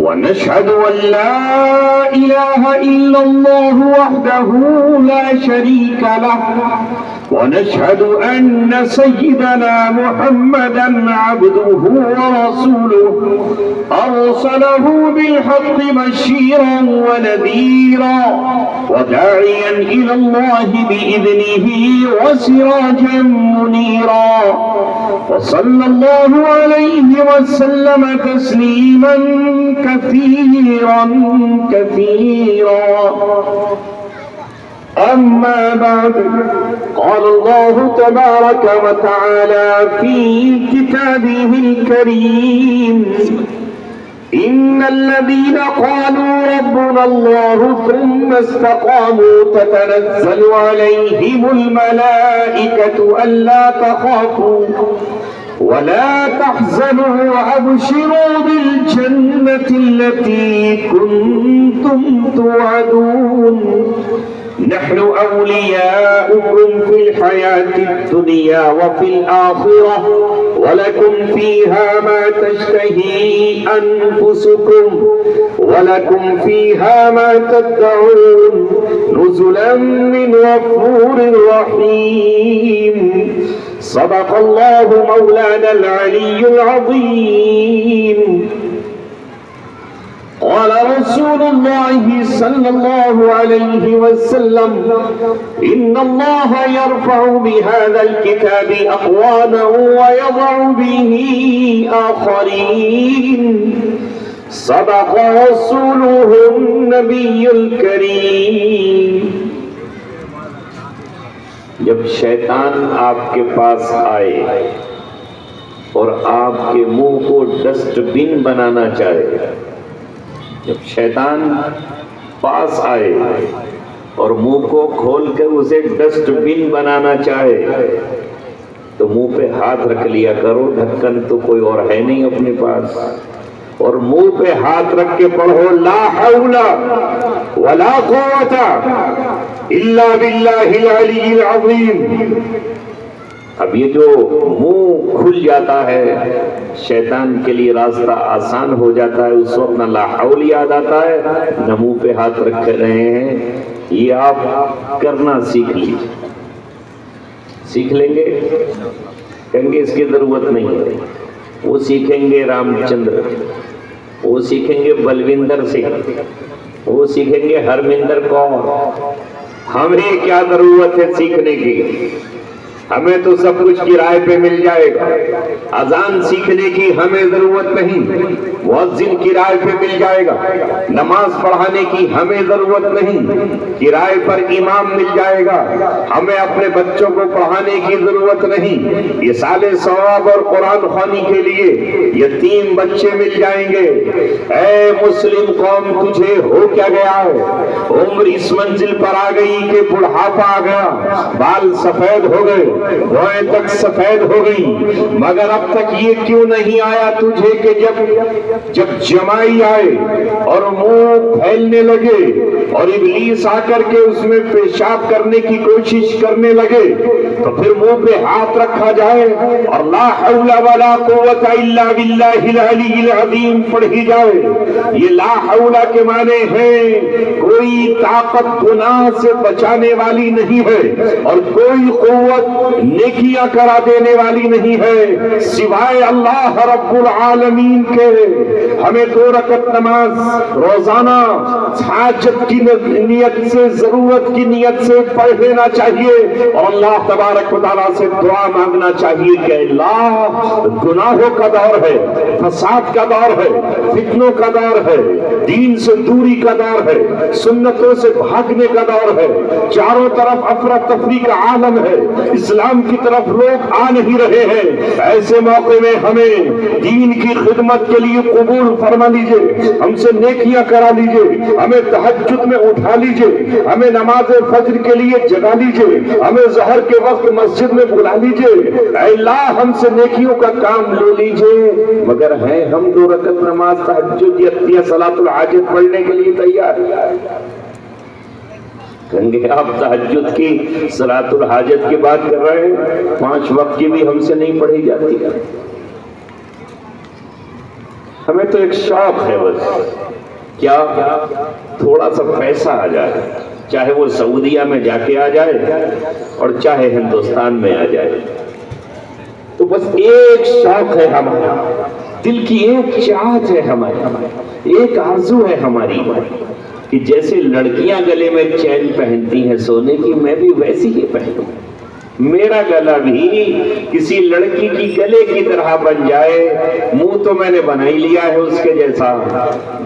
ونشهد أن لا إله إلا الله وحده لا شريك له ونشهد أن سيدنا محمدا عبده ورسوله أرسله بالحق بشيرا ونذيرا وداعيا إلى الله بإذنه وسراجا منيرا وصلى الله عليه وسلم تسليما كثيرا كثيرا. أما بعد، قال الله تبارك وتعالى في كتابه الكريم: إن الذين قالوا ربنا الله ثم استقاموا تتنزل عليهم الملائكة ألا تخافوا ولا تحزنوا وأبشروا بالجنة التي كنتم توعدون. نحن أولياؤكم في الحياة الدنيا وفي الآخرة ولكم فيها ما تشتهي أنفسكم ولكم فيها ما تدعون نزلا من غفور رحيم. صدق الله مولانا العلي العظيم. قال رسول الله صلى الله عليه وسلم: إن الله يرفع بهذا الكتاب أقواما ويضع به آخرين. صدق رسوله النبي الكريم. جب شیطان آپ کے پاس آئے اور آپ کے منہ کو ڈسٹ بن بنانا چاہے، جب شیطان پاس آئے اور منہ کو کھول کر اسے ڈسٹ بن بنانا چاہے تو منہ پہ ہاتھ رکھ لیا کرو، ڈھکن تو کوئی اور ہے نہیں اپنے پاس، اور منہ پہ ہاتھ رکھ کے پڑھو: لا حول ولا قوت الا باللہ العلی العظیم. اب یہ جو منہ کھل جاتا ہے شیطان کے لیے راستہ آسان ہو جاتا ہے، اس وقت نہ لا حول یاد آتا ہے نہ منہ پہ ہاتھ رکھ رہے ہیں. یہ آپ کرنا سیکھ لیجیے. سیکھ لیں گے، کہیں گے اس کی ضرورت نہیں ہے. وہ سیکھیں گے رام چندر، وہ سیکھیں گے بلوندر سنگھ، وہ سیکھیں گے ہرمندر کور. ہمیں کیا ضرورت ہے سیکھنے کی؟ ہمیں تو سب کچھ کرائے پہ مل جائے گا. اذان سیکھنے کی ہمیں ضرورت نہیں، مؤذن کرائے پہ مل جائے گا. نماز پڑھانے کی ہمیں ضرورت نہیں، کرائے پر امام مل جائے گا. ہمیں اپنے بچوں کو پڑھانے کی ضرورت نہیں، یہ سال ثواب اور قرآن خوانی کے لیے یتیم بچے مل جائیں گے. اے مسلم قوم، تجھے ہو کیا گیا ہے؟ عمر اس منزل پر آ گئی کہ بڑھاپا آ گیا، بال سفید ہو گئے، روئیں تک سفید ہو گئی، مگر اب تک یہ کیوں نہیں آیا تجھے کہ جب جمائی آئے اور منہ پھیلنے لگے اور ابلیس آ کر کے اس میں پیشاب کرنے کی کوشش کرنے لگے تو پھر منہ پہ ہاتھ رکھا جائے اور لا حول ولا قوت الا باللہ العلی العظیم پڑھی جائے. یہ لا حول کے معنی ہیں کوئی طاقت گناہ سے بچانے والی نہیں ہے اور کوئی قوت نیکیاں کرا دینے والی نہیں ہے سوائے اللہ رب العالمین کے. ہمیں 2 رکعت نماز روزانہ حاجت کی نیت سے، ضرورت کی نیت سے پڑھ لینا چاہیے اور اللہ تبارک و تعالیٰ سے دعا مانگنا چاہیے کہ اللہ، گناہوں کا دور ہے، فساد کا دور ہے، فتنوں کا دور ہے، دین سے دوری کا دور ہے، سنتوں سے بھاگنے کا دور ہے، چاروں طرف افراتفری کا عالم ہے، اسلام کی طرف لوگ آ نہیں رہے ہیں. ایسے موقع میں ہمیں دین کی خدمت کے لیے قبول فرما لیجئے، ہم سے نیکیاں کرا لیجئے، ہمیں تہجد میں اٹھا لیجئے، ہمیں نماز فجر کے لیے جگا لیجئے، ہمیں ظہر کے وقت مسجد میں بلا لیجئے. اے اللہ، ہم سے نیکیوں کا کام لے لیجئے. مگر ہیں ہم 2 رکعت نماز تہجد یا صلاۃ الحاجت پڑھنے کے لیے تیار؟ کہیں گے آپ تہجد کی، صلاۃ الحاجت کی بات کر رہے ہیں، 5 وقت کی بھی ہم سے نہیں پڑھی جاتی. ہمیں تو ایک شوق ہے بس، کیا تھوڑا سا پیسہ آ جائے، چاہے وہ سعودیہ میں جا کے آ جائے اور چاہے ہندوستان میں آ جائے. تو بس ایک شوق ہے ہمارا، دل کی ایک چاہت ہے ہماری، ایک آرزو ہے ہماری کہ جیسے لڑکیاں گلے میں چین پہنتی ہیں سونے کی، میں بھی ویسی ہی پہنوں. میرا گلا بھی کسی لڑکی کی گلے کی طرح بن جائے. منہ تو میں نے بنا ہی لیا ہے اس کے جیسا،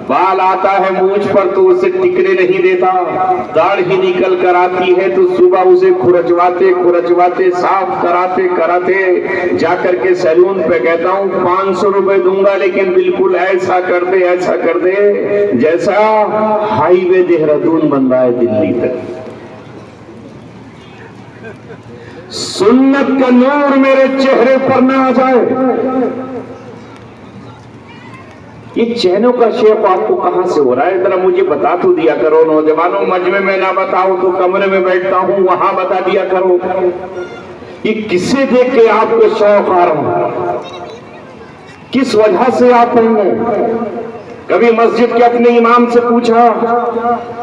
بال آتا ہے مونچھ پر تو اسے ٹکنے نہیں دیتا، داڑھی ہی نکل کر آتی ہے تو صبح اسے کھرچواتے صاف کراتے جا کر کے سیلون پہ کہتا ہوں 500 روپے دوں گا لیکن بالکل ایسا کر دے جیسا ہائی وے دہرادون بن رہا ہے دلی تک. سنت کا نور میرے چہرے پر نہ آ جائے. یہ چینوں کا شیپ آپ کو کہاں سے ہو رہا ہے؟ ذرا مجھے بتا تو دیا کرو نوجوانوں. مجمع میں نہ بتاؤ تو کمرے میں بیٹھتا ہوں وہاں بتا دیا کرو. یہ کسے دیکھ کے آپ کو شوق آ رہا ہے؟ کس وجہ سے آپ پڑھنے؟ کبھی مسجد کے اپنے امام سے پوچھا؟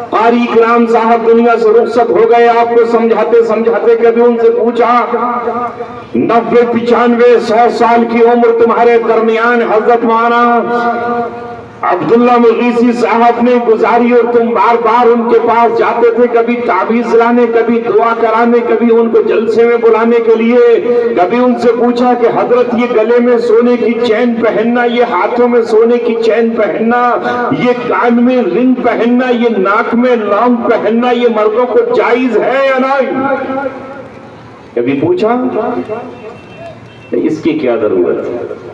قاری کرام صاحب دنیا سے رخصت ہو گئے، آپ کو سمجھاتے کبھی ان سے پوچھا؟ 90 95 100 سال کی عمر تمہارے درمیان حضرت مولانا عبداللہ مغیثی صاحب نے گزاری اور تم بار بار ان کے پاس جاتے تھے، کبھی تعویذ لانے، کبھی دعا کرانے، کبھی ان کو جلسے میں بلانے کے لیے. کبھی ان سے پوچھا کہ حضرت یہ گلے میں سونے کی چین پہننا، یہ ہاتھوں میں سونے کی چین پہننا، یہ کان میں رنگ پہننا، یہ ناک میں لونگ پہننا، یہ مردوں کو جائز ہے یا نہیں؟ کبھی پوچھا؟ اس کی کیا ضرورت ہے؟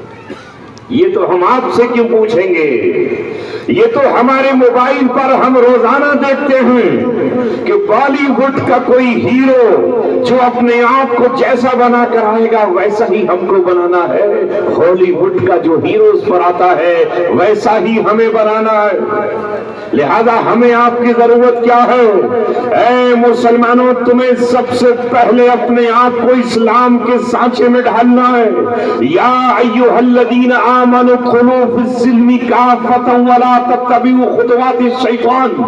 یہ تو ہم آپ سے کیوں پوچھیں گے؟ یہ تو ہمارے موبائل پر ہم روزانہ دیکھتے ہیں کہ بالی ووڈ کا کوئی ہیرو جو اپنے آپ کو جیسا بنا کر آئے گا ویسا ہی ہم کو بنانا ہے، ہالی ووڈ کا جو ہیرو اس پر آتا ہے ویسا ہی ہمیں بنانا ہے. لہذا ہمیں آپ کی ضرورت کیا ہے؟ اے مسلمانوں، تمہیں سب سے پہلے اپنے آپ کو اسلام کے سانچے میں ڈھالنا ہے۔ یا ایھا الذین آمنوا ادخلوا فی السلم کافۃ ولا تتبعوا خطوات الشیطان۔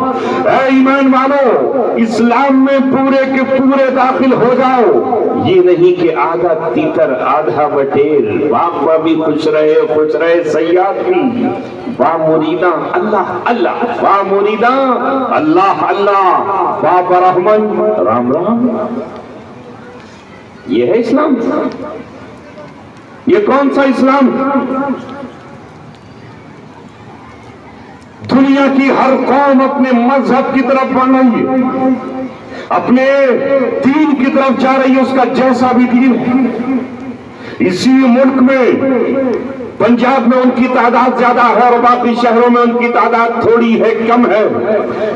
اے ایمان والو، اسلام میں پورے کے پورے داخل ہو جاؤ۔ یہ نہیں کہ آدھا تیتر آدھا بٹیر، باپ بھی خوش رہے سیاد بھی، با مریداں اللہ اللہ، با مریداں اللہ اللہ، باپ رحمن رام رام۔ یہ ہے اسلام؟ یہ کون سا اسلام؟ دنیا کی ہر قوم اپنے مذہب کی طرف بڑھ رہی ہے، اپنے دین کی طرف جا رہی ہے، اس کا جیسا بھی دین ہے۔ اسی ملک میں پنجاب میں ان کی تعداد زیادہ ہے اور باقی شہروں میں ان کی تعداد تھوڑی ہے، کم ہے۔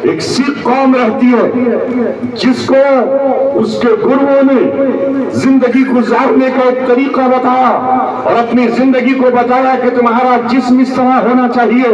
ایک سکھ قوم رہتی ہے جس کو اس کے گروؤں نے زندگی گزارنے کا ایک طریقہ بتایا اور اپنی زندگی کو بتایا کہ تمہارا جسم اس طرح ہونا چاہیے،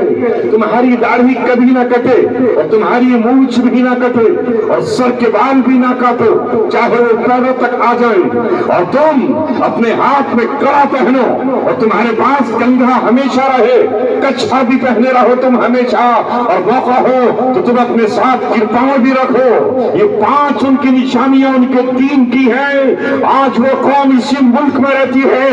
تمہاری داڑھی کبھی نہ کٹے اور تمہاری مونچھ بھی نہ کٹے اور سر کے بال بھی نہ کاٹو، چاہے وہ پیروں تک آ جائیں، اور تم اپنے ہاتھ میں کڑا پہنو اور تمہارے پاس کنگھا ہمیشہ رہے، کچھا بھی پہنے رہو تم ہمیشہ، اور موقع ہو تو تم اپنے ساتھ کرپاؤں بھی رکھو۔ یہ 5 ان کی نشانیاں ان کے دین کی ہیں۔ آج وہ قوم اسی ملک میں رہتی ہے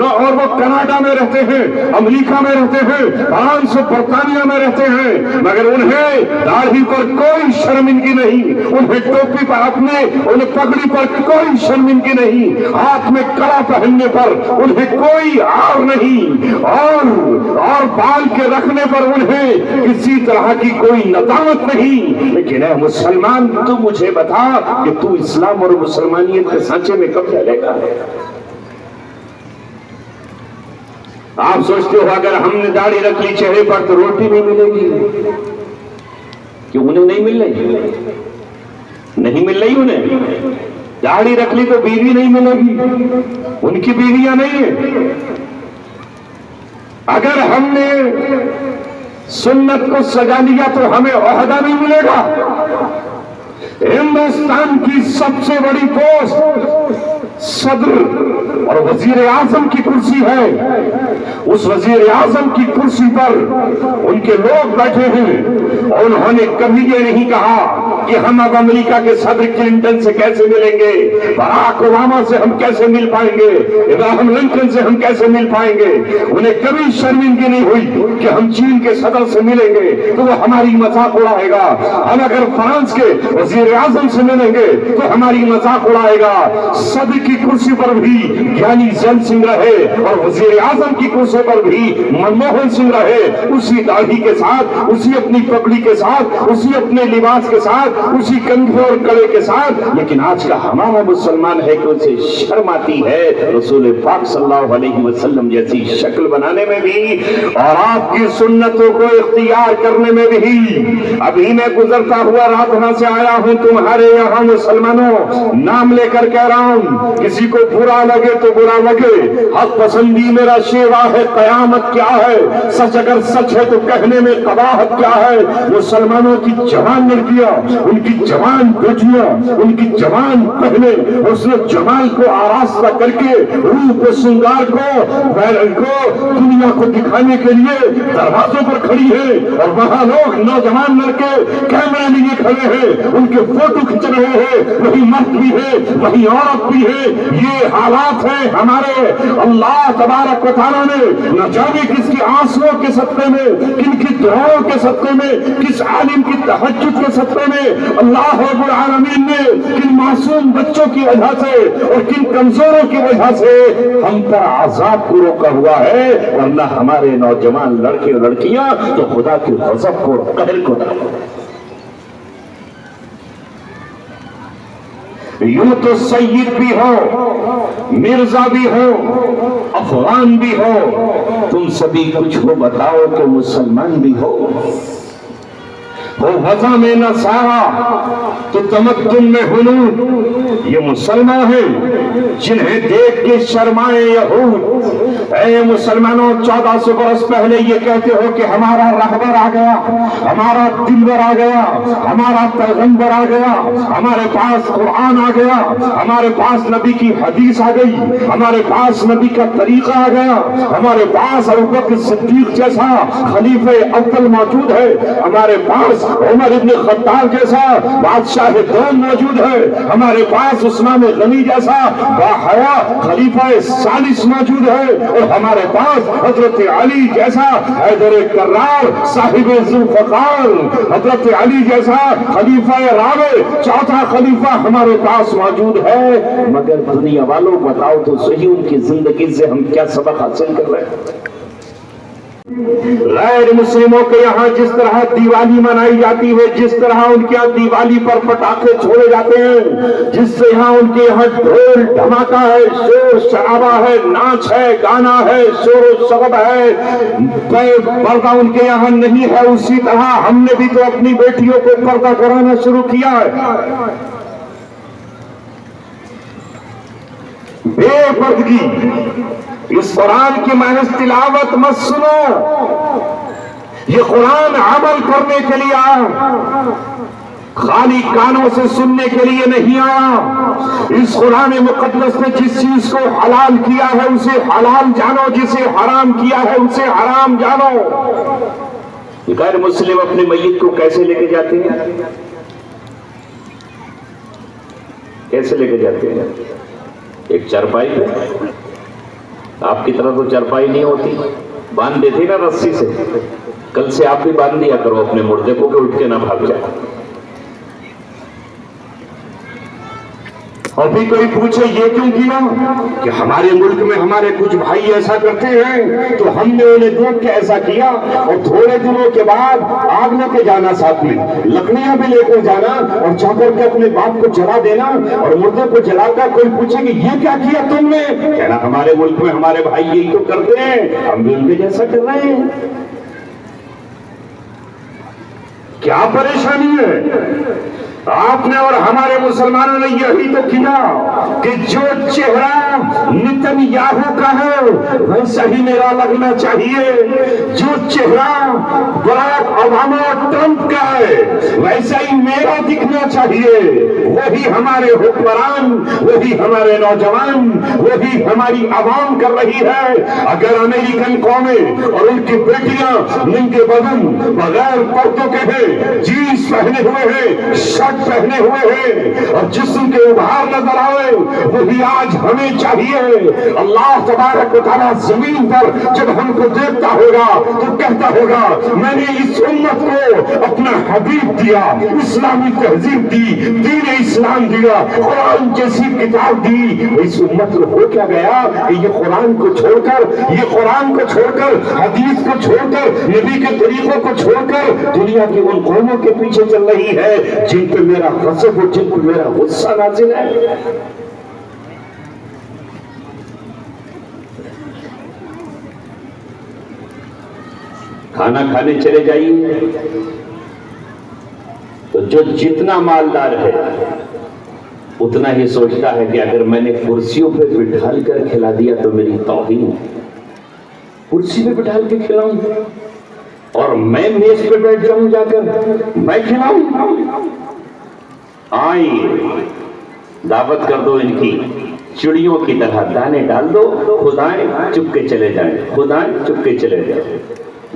اور وہ کینیڈا میں رہتے ہیں، امریکہ میں رہتے ہیں، فرانس و برطانیہ میں رہتے ہیں، مگر انہیں داڑھی پر کوئی شرمندگی نہیں، انہیں ٹوپی پر انہیں پگڑی پر کوئی شرمندگی نہیں، ہاتھ میں کڑا پہننے پر انہیں کوئی عار نہیں، اور بال کے رکھنے پر انہیں کسی طرح کی کوئی ندامت نہیں۔ لیکن اے مسلمان، تو مجھے بتا کہ تو اسلام اور مسلمانیت کے سانچے میں کب ڈالے گا؟ آپ سوچتے ہو اگر ہم نے داڑھی رکھ لی چہرے پر تو روٹی نہیں ملے گی؟ کہ انہیں نہیں مل رہی؟ نہیں مل رہی انہیں؟ داڑھی رکھ لی تو بیوی نہیں ملے گی؟ ان کی بیویاں نہیں ہیں؟ اگر ہم نے سنت کو سجا لیا تو ہمیں عہدہ نہیں ملے گا؟ ہندوستان کی سب سے بڑی پوسٹ صدر اور وزیر اعظم کی کرسی ہے، اس وزیر اعظم کی کرسی پر ان کے لوگ بیٹھے ہیں اور انہوں نے کبھی یہ نہیں کہا کہ ہم اب امریکہ کے صدر کلنٹن سے کیسے ملیں گے، براک اوباما سے ہم کیسے مل پائیں گے، ابراہم لنکن سے ہم کیسے مل پائیں گے۔ انہیں کبھی شرمندگی نہیں ہوئی کہ ہم چین کے صدر سے ملیں گے تو وہ ہماری مذاق اڑائے گا، ہم اگر فرانس کے وزیر اعظم سے ملیں گے تو ہماری مذاق اڑائے گا۔ صدر کی کرسی پر بھی گیانی زیل سنگھ رہے اور وزیر اعظم کی کرسی پر بھی منموہن سنگھ رہے، اسی داڑھی کے ساتھ، اسی اپنی پگڑی کے ساتھ، اسی اپنے لباس کے ساتھ، اسی کنگھے اور کڑے کے ساتھ۔ لیکن آج کا ہمارا مسلمان ہے کہ اسے شرم آتی ہے رسول پاک صلی اللہ علیہ وسلم جیسی شکل بنانے میں بھی اور آپ کی سنتوں کو اختیار کرنے میں بھی۔ ابھی میں گزرتا ہوا راتنا سے آیا ہوں تمہارے یہاں مسلمانوں، نام لے کر کہہ رہا ہوں، کسی کو برا لگے تو برا لگے، حق پسندی میرا شیوا ہے، قیامت کیا ہے، سچ اگر سچ ہے تو کہنے میں قباحت کیا ہے۔ مسلمانوں کی جوان لڑکیاں، ان کی جوان بیٹیاں، ان کی جوان پہنے حسن و جمال کو آراستہ کر کے روپ و سنگار کو دنیا کو دکھانے کے لیے دروازوں پر کھڑی ہے، اور وہاں لوگ نوجوان لڑکے کیمرے لیے کھڑے ہیں، ان کے فوٹو کھینچ رہے ہیں، وہی مرد بھی ہے وہی عورت بھی ہے۔ یہ حالات ہیں ہمارے۔ اللہ تبارک و تعالیٰ نے نہ جانے کس کی آنسوؤں کے صدقے میں، کن کی دعاؤں کے صدقے میں، کس عالم کی تہجد کے صدقے میں، اللہ رب العالمین نے کن معصوم بچوں کی وجہ سے اور کن کمزوروں کی وجہ سے ہم پر عذاب کو روکا ہوا ہے، ورنہ ہمارے نوجوان لڑکے اور لڑکیاں تو خدا کے غضب کو اور قہر کو دعوت ہے۔ یوں تو سید بھی ہو، مرزا بھی ہو، افغان بھی ہو، تم سبھی کچھ ہو بتاؤ کہ مسلمان بھی ہو۔ وہ وضع میں نصارا تو تمدن میں ہنود، یہ مسلمان ہیں جنہیں دیکھ کے شرمائے یہود، اے مسلمانوں، 1400 برس پہلے یہ کہتے ہو کہ ہمارا رہبر آ گیا، ہمارا دلبر آ گیا، ہمارا پیغمبر آ گیا، ہمارے پاس قرآن آ گیا، ہمارے پاس نبی کی حدیث آ گئی، ہمارے پاس نبی کا طریقہ آ گیا، ہمارے پاس ابوبکر صدیق جیسا خلیفہ اول موجود ہے، ہمارے پاس عمر ابن خطاب جیسا بادشاہ دوم موجود ہے، ہمارے پاس عثمان غنی جیسا باحیا خلیفہ ثالث موجود ہے، اور ہمارے پاس حضرت علی جیسا حیدر کرار صاحب ذوالفقار، حضرت علی جیسا خلیفہ رابع چوتھا خلیفہ ہمارے پاس موجود ہے۔ مگر دنیا والوں بتاؤ تو صحیح، ان کی زندگی سے ہم کیا سبق حاصل کر رہے ہیں؟ غیر مسلموں کے یہاں جس طرح دیوالی منائی جاتی ہے، جس طرح ان کے یہاں دیوالی پر پٹاخے چھوڑے جاتے ہیں، جس سے ان کے یہاں ڈھول دھماکہ ہے، شور شرابہ ہے، ناچ ہے، گانا ہے، شور و شغب ہے، پردہ ان کے یہاں نہیں ہے، اسی طرح ہم نے بھی تو اپنی بیٹیوں کو پردہ کرانا شروع کیا ہے۔ بے پردگی، اس قرآن کی محض تلاوت مت سنو، یہ قرآن عمل کرنے کے لیے آیا، خالی کانوں سے سننے کے لیے نہیں آیا۔ اس قرآن مقدس نے جس چیز کو حلال کیا ہے اسے حلال جانو، جسے حرام کیا ہے اسے حرام جانو۔ غیر مسلم اپنے میت کو کیسے لے کے جاتے ہیں؟ کیسے لے کے جاتے ہیں؟ ایک چرپائی پہ، آپ کی طرح تو چرپائی نہیں ہوتی، باندھ دیتے نا رسی سے، کل سے آپ بھی باندھ دیا کرو اپنے مردے کو کہ اٹھ کے نہ بھاگ جائے۔ اور بھی کوئی پوچھے یہ کیوں کیا؟ کہ ہمارے ملک میں ہمارے کچھ بھائی ایسا کرتے ہیں تو ہم نے انہیں دیکھ کے ایسا کیا، اور تھوڑے دنوں کے بعد آگ لے کے جانا، ساتھ میں لکڑیاں بھی لے کر جانا، اور جا کر کے اپنے باپ کو جلا دینا، اور مردے کو جلا کر کوئی پوچھے کہ یہ کیا کیا تم نے، کہنا ہمارے ملک میں ہمارے بھائی یہی تو کرتے ہیں، ہم بھی ان کے جیسا کر رہے ہیں۔ کیا پریشانی ہے؟ آپ نے اور ہمارے مسلمانوں نے یہی تو کیا کہ جو چہرہ نتن یاہو کا ہے ویسا ہی میرا لگنا چاہیے، جو چہرہ براک اوباما ٹرمپ کا ہے ویسا ہی میرا دکھنا چاہیے۔ وہی ہمارے حکمران، وہی ہمارے نوجوان، وہی ہماری عوام کر رہی ہے۔ اگر امریکن قومیں اور ان کی بیٹیاں ننگے بدن بغیر پردوں کے ہیں، جینس پہنے ہوئے ہیں، شرٹ پہنے ہوئے ہیں، اور جسم کے ابھار نظر آئے، وہی آج ہمیں چاہیے۔ اللہ تبارک و تعالیٰ زمین پر جب ہم کو دیکھتا ہوگا تو کہتا ہوگا میں نے اس امت کو اپنا حبیب دیا، اسلامی تہذیب دی، دین اسلام دیا، قرآن جیسی کتاب دی۔ اس امت کو ہو کیا گیا کہ یہ قرآن کو چھوڑ کر حدیث کو چھوڑ کر نبی کے طریقوں کو چھوڑ کر دنیا کی ان قوموں کے پیچھے چل رہی ہے جن پہ میرا غضب اور جن پہ میرا غصہ نازل ہے۔ کھانا کھانے چلے جائیے تو جو جتنا مالدار ہے اتنا ہی سوچتا ہے کہ اگر میں نے کرسیوں پہ بٹھال کر کھلا دیا تو میری توہین، کرسی پہ بٹھال کے کھلاؤں اور میں میز پہ بیٹھ جاؤں، جا کر میں کھلاؤں۔ آئیے دعوت کر دو ان کی، چڑیوں کی طرح دانے ڈال دو، خود آئیں چپ کے چلے جائیں، خود آئیں چپ کے چلے جائیں۔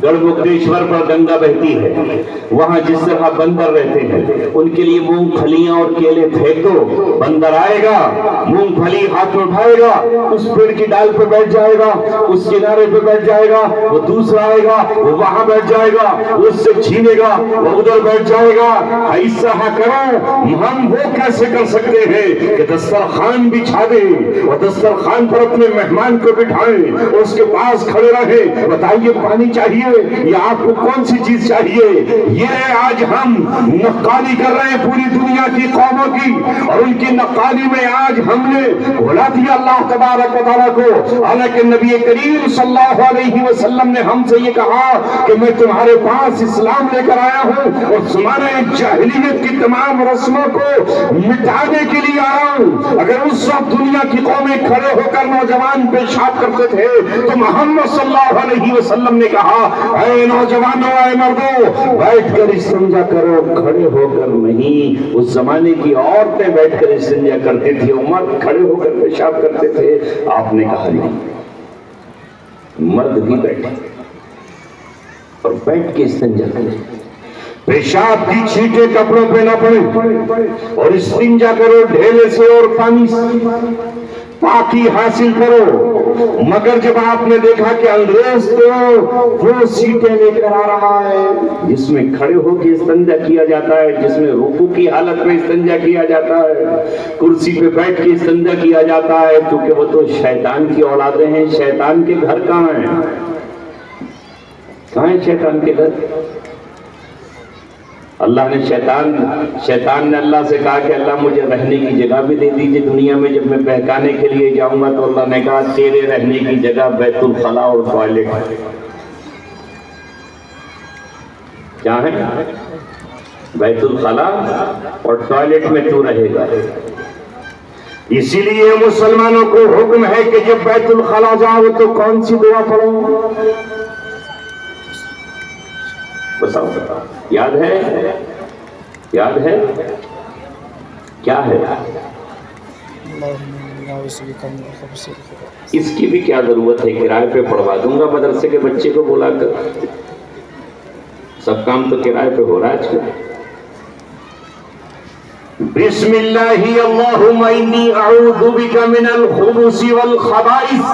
گڑھ مکتیشور پر گنگا بہتی ہے، وہاں جس طرح بندر رہتے ہیں ان کے لیے مونگ پھلیاں اور کیلے پھینک دو، بندر آئے گا، مونگ پھلی ہاتھ میں اٹھائے گا، اس پیڑ کی ڈال پہ بیٹھ جائے گا، اس کنارے پہ بیٹھ جائے گا، وہ دوسرا آئے گا، وہ وہاں بیٹھ جائے گا، اس سے چھینے گا، وہ ادھر بیٹھ جائے گا۔ ایسا کرو، ہم وہ کیسے کر سکتے ہیں کہ دسترخوان بچھا دیں اور دسترخوان پر اپنے مہمان کو بٹھائیں اور اس کے پاس کھڑے رہیں، بتائیے پانی چاہیے چاہیے یا آپ کو کون سی چیز چاہیے؟ یہ آج ہم نقالی کر رہے ہیں پوری دنیا کی قوموں کی، اور ان کی نقالی میں آج ہم نے بھلا دیا اللہ تبارک و تعالیٰ کو۔ حالانکہ نبی کریم صلی اللہ علیہ وسلم نے ہم سے یہ کہا کہ میں تمہارے پاس اسلام لے کر آیا ہوں اور تمہارے جاہلیت کی تمام رسموں کو مٹانے کے لیے آیا ہوں۔ اگر اس وقت دنیا کی قومیں کھڑے ہو کر نوجوان پیشاب کرتے تھے تو محمد صلی اللہ علیہ وسلم نے کہا اے نوجوانوں، اے مردوں، بیٹھ کر استنجا کرو، کھڑے ہو کر نہیں۔ اس زمانے کی عورتیں بیٹھ کر استنجا کرتی تھی، مرد کھڑے ہو کر پیشاب کرتے تھے۔ آپ نے کہا نہیں، مرد بھی بیٹھے اور بیٹھ کے استنجا کرے، پیشاب کی چھینٹیں کپڑوں پہ نہ پڑے، اور استنجا کرو ڈھیلے سے اور پانی سے، پاکی حاصل کرو۔ مگر جب آپ نے دیکھا کہ انگریز تو وہ سیٹیں لے کر آ رہا ہے جس میں کھڑے ہو کے استنجا کیا جاتا ہے، جس میں رکوع کی حالت میں استنجا کیا جاتا ہے، کرسی پہ بیٹھ کے استنجا کیا جاتا ہے، کیونکہ وہ تو شیطان کی اولادیں ہیں۔ شیطان کے گھر کہاں ہیں؟ کہاں ہیں شیطان کے گھر؟ اللہ نے شیطان نے اللہ سے کہا کہ اللہ مجھے رہنے کی جگہ بھی دے دیجئے دنیا میں، جب میں بہکانے کے لیے جاؤں گا تو اللہ نے کہا تیرے رہنے کی جگہ بیت الخلاء اور ٹوائلٹ ہے۔ کیا ہے؟ بیت الخلاء اور ٹوائلٹ میں تو رہے گا۔ اسی لیے مسلمانوں کو حکم ہے کہ جب بیت الخلاء جاؤ تو کون سی دعا پڑھو؟ بتاؤ، یاد ہے؟ یاد ہے؟ کیا ہے؟ اس کی بھی کیا ضرورت ہے؟ کرائے پہ پڑھوا دوں گا مدرسے کے بچے کو بلا کر، سب کام تو کرائے پہ ہو رہا ہے آج کل۔ بسم اللہ اللہم انی اعوذ بک من الخبث والخبائث۔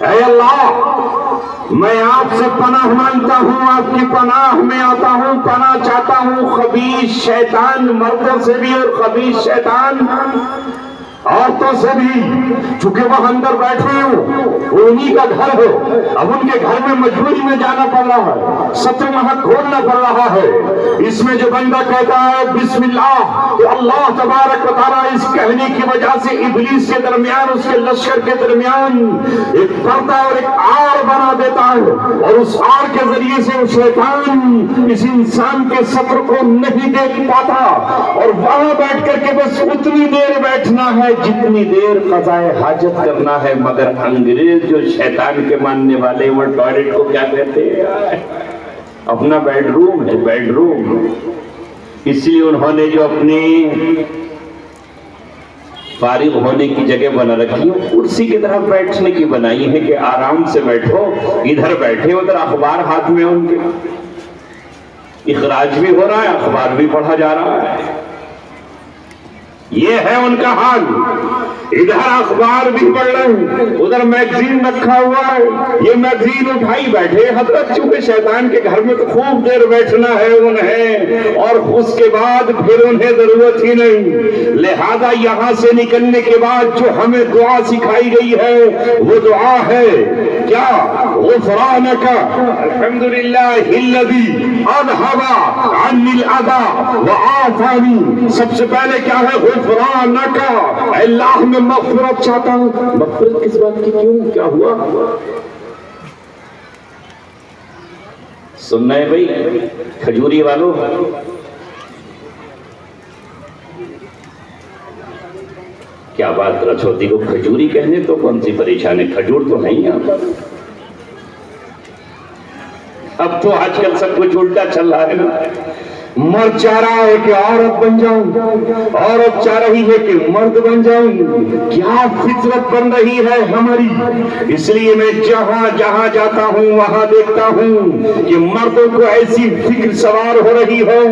اے اللہ، میں آپ سے پناہ مانگتا ہوں، آپ کی پناہ میں آتا ہوں، پناہ چاہتا ہوں خبیث شیطان مردوں سے بھی اور خبیث شیطان عورتوں سے بھی، چونکہ وہ اندر بیٹھے ہوں، انہی کا گھر ہو، اب ان کے گھر میں مجبوری میں جانا پڑ رہا ہے، ستر محق کھولنا پڑ رہا ہے۔ اس میں جو بندہ کہتا ہے بسم اللہ، تو اللہ تبارک و تعالیٰ اس کہنے کی وجہ سے ابلیس کے درمیان، اس کے لشکر کے درمیان ایک پردہ اور ایک آڑ بنا دیتا ہے، اور اس آڑ کے ذریعے سے شیطان اس انسان کے ستر کو نہیں دیکھ پاتا، اور وہاں بیٹھ کر کے بس اتنی دیر بیٹھنا ہے جتنی دیر قضائے حاجت کرنا ہے۔ مگر انگریز جو شیطان کے ماننے والے، وہ ٹوائلٹ کو کیا کہتے ہیں؟ اپنا بیڈ روم ہے، بیڈ روم۔ اس لیے انہوں نے جو اپنی فارغ ہونے کی جگہ بنا رکھی ہے، کرسی کی طرح بیٹھنے کی بنائی ہے کہ آرام سے بیٹھو، ادھر بیٹھے ادھر اخبار ہاتھ میں ان کے، اخراج بھی ہو رہا ہے، اخبار بھی پڑھا جا رہا ہے۔ یہ ہے ان کا حال، ادھر اخبار بھی پڑھ رہے ہیں، ادھر میگزین رکھا ہوا ہے، یہ میگزین اٹھائی بیٹھے۔ حضرت چونکہ شیطان کے گھر میں تو خوب دیر بیٹھنا ہے انہیں، اور اس کے بعد پھر انہیں ضرورت ہی نہیں، لہذا یہاں سے نکلنے کے بعد جو ہمیں دعا سکھائی گئی ہے وہ دعا ہے کیا؟ غفرانک الحمدللہ الذی اذھب عنی الاذی وعافانی۔ سب سے پہلے کیا ہے؟ غفرانک، اے اللہ میں مغفرت چاہتا ہوں۔ مغفرت کس بات کی؟ کیوں؟ کیا ہوا؟ سننا ہے بھائی کھجوری والوں، کیا بات رچوتی کو کھجوری کہنے تو کون سی پریشانی؟ کھجور تو نہیں یہاں پر۔ اب تو آج کل سب کچھ الٹا چل رہا ہے نا، مرد چاہ رہا ہے کہ عورت بن جاؤں، عورت چاہ رہی ہے کہ مرد بن جاؤں۔ کیا فطرت بن رہی ہے ہماری! اس لیے میں جہاں جہاں جاتا ہوں وہاں دیکھتا ہوں کہ مردوں کو ایسی فکر سوار ہو رہی ہے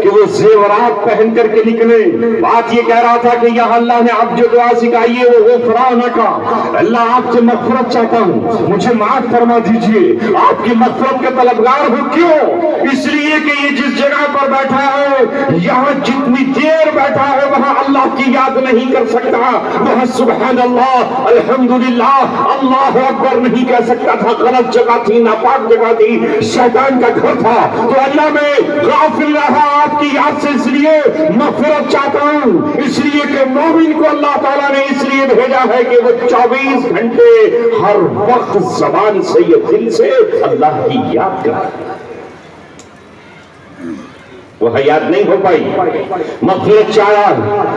کہ وہ زیورات پہن کر کے نکلے۔ بات یہ کہہ رہا تھا کہ یہاں اللہ نے اب جو دعا سکھائی ہے وہ غفرانک، اللہ آپ سے مغفرت چاہتا ہوں، مجھے معاف فرما دیجئے۔ آپ کی مغفرت کا طلبگار ہوں، کیوں؟ اس لیے کہ یہ جس جگہ پر بیٹھا ہے یہاں جتنی دیر بیٹھا ہے وہاں اللہ کی یاد نہیں کر سکتا، وہاں سبحان اللہ الحمدللہ اللہ اکبر نہیں کہہ سکتا تھا، غلط جگہ تھی، ناپاک جگہ تھی، شیطان کا گھر تھا۔ تو اللہ میں غافل رہا آپ کی یاد سے، اس لیے مغفرت چاہتا ہوں، اس لیے کہ مومن کو اللہ تعالیٰ نے اس لیے بھیجا ہے کہ وہ 24 گھنٹے ہر وقت زبان سے یا دل سے اللہ کی یاد کرے۔ وہ حیات نہیں ہو پائی، مغفرت چاہا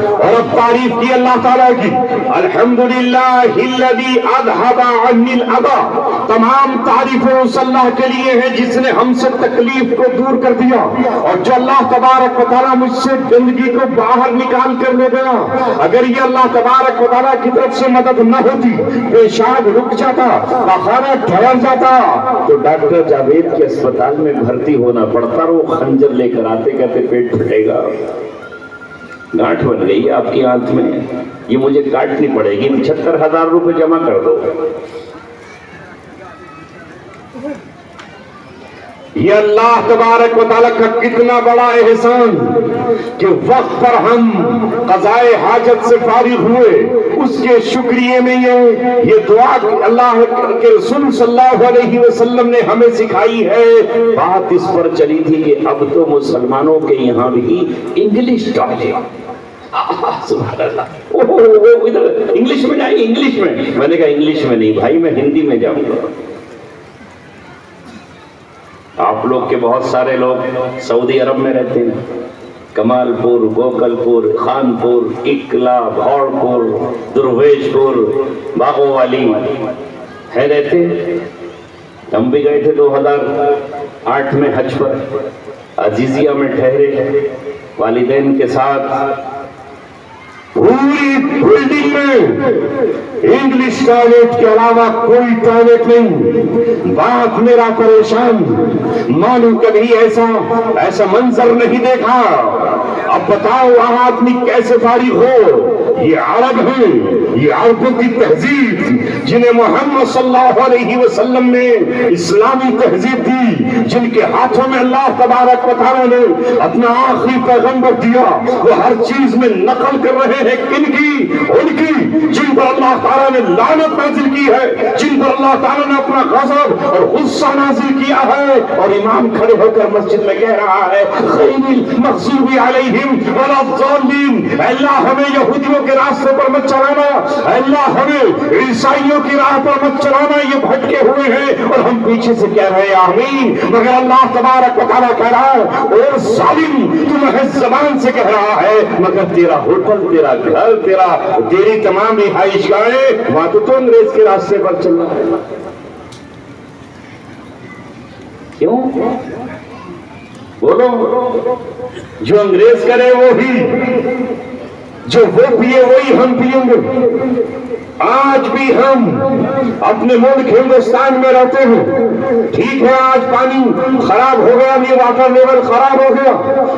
اور اب تعریف کی اللہ تعالیٰ کی، الحمدللہ الذی اذھب عنی الاذی، تمام تعریفیں اس اللہ کے لیے ہیں جس نے ہم سے تکلیف کو دور کر دیا، اور جو اللہ تبارک و تعالیٰ مجھ سے گندگی کو باہر نکال کر لے گیا۔ اگر یہ اللہ تبارک و تعالیٰ کی طرف سے مدد نہ ہوتی، پیشاب رک جاتا، پخانہ ٹھہر جاتا، تو ڈاکٹر جاوید کے اسپتال میں بھرتی ہونا پڑتا، اور وہ خنجر لے کر آتے کہتے پیٹ پھٹے گا، گانٹھ بن گئی ہے آپ کی آنکھ میں، یہ مجھے کاٹنی پڑے گی، 75,000 روپے جمع کر دو۔ یہ اللہ تبارک و تعالیٰ کا کتنا بڑا احسان کہ وقت پر ہم قضائے حاجت سے فارغ ہوئے، اس کے شکریہ میں یہ دعا اللہ کے رسول صلی اللہ علیہ وسلم نے ہمیں سکھائی ہے۔ بات اس پر چلی تھی کہ اب تو مسلمانوں کے یہاں بھی انگلش ٹوائلٹ، سبحان اللہ، ادھر انگلش میں جائیں، انگلش میں نے کہا انگلش میں نہیں بھائی، میں ہندی میں جاؤں گا۔ آپ لوگ کے بہت سارے لوگ سعودی عرب میں رہتے ہیں، کمال پور، گوکل پور، خان پور، اکلا، بھوڑ پور، درویش پور، باغو والی ہے رہتے ہیں۔ ہم بھی گئے تھے 2008 میں حج پر، عزیزیہ میں ٹھہرے والدین کے ساتھ، پوری بلڈنگ میں انگلش ٹوائلٹ کے علاوہ کوئی ٹوائلٹ نہیں۔ باپ میرا پریشان، مانو کبھی ایسا منظر نہیں دیکھا۔ اب بتاؤ وہاں آدمی کیسے فارغ ہو؟ یہ عرب ہیں، یہ عربوں کی تہذیب جنہیں محمد صلی اللہ علیہ وسلم نے اسلامی تہذیب دی، جن کے ہاتھوں میں اللہ تبارک و تعالیٰ نے اپنا آخری پیغمبر دیا، وہ ہر چیز میں نقل کر رہے ہیں کن کی؟ ان کی جن پر اللہ تعالیٰ نے لعنت نازل کی ہے، جن پر اللہ تعالیٰ نے اپنا غضب اور غصہ نازل کیا ہے۔ اور امام کھڑے ہو کر مسجد میں کہہ رہا ہے غیر المغضوب علیہم ولا الضالین، اللہ ہمیں یہودیوں کے راستے پر مت چلانا، اللہ ہمیں عیسائیوں کی راہ پر مت چلانا، یہ بھٹکے ہوئے ہیں۔ اور ہم پیچھے سے کہہ رہے ہیں آمین، مگر اللہ تبارک و تعالیٰ کہہ رہا ہے اور ظالم تو محض زبان سے کہہ رہا ہے، مگر تیرا ہوٹل، تیرا گھر، تیری تمام رہائش گاہیں وہاں تو انگریز کے راستے پر چل رہا ہے۔ کیوں؟ بولو، جو انگریز کرے وہی، جو وہ پیے وہی ہم پییں گے۔ آج بھی ہم اپنے ملک ہندوستان میں رہتے ہیں، ٹھیک ہے آج پانی خراب ہو گیا، یہ واٹر لیول خراب ہو گیا،